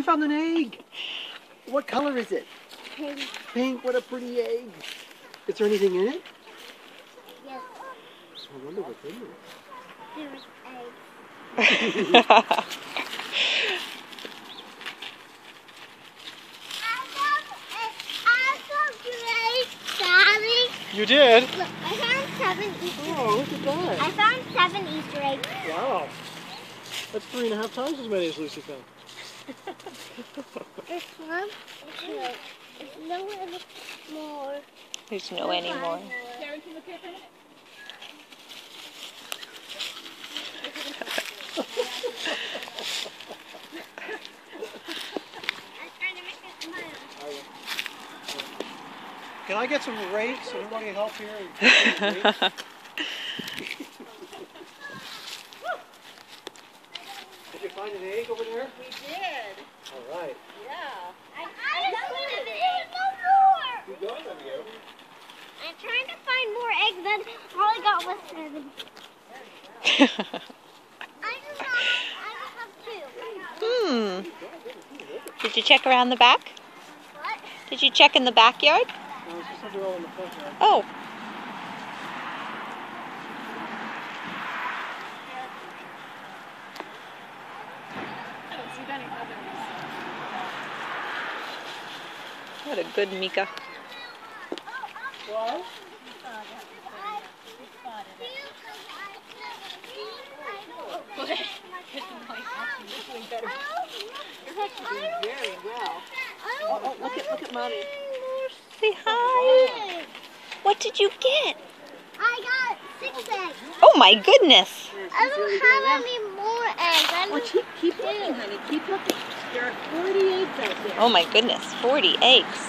you found an egg. What color is it? Pink. Pink. What a pretty egg. Is there anything in it? Yes. I wonder what's in it. There's eggs. I found great, Daddy. You did? Look, I found 7 Easter eggs. Oh, look at that. I found 7 Easter eggs. Wow. That's 3.5 times as many as Lucy found. This one is no anymore. There's no anymore. Can I get some rakes? Anybody help here? Did you find an egg over there? We did. All right. Yeah. I there's no more. You got them, you. I'm trying to find more eggs, then all I got was 7. I just have 2. Did you check around the back? What? Did you check in the backyard? No, it's just all in the front yard. Oh. I don't see any others. What a good Mika. What? Very well. Oh, look at Mommy. Say hi. What did you get? I got 6 eggs. Oh my goodness. I don't have any more eggs. Well, keep looking, honey. Keep looking. There are 40 eggs out there. Oh my goodness. 40 eggs.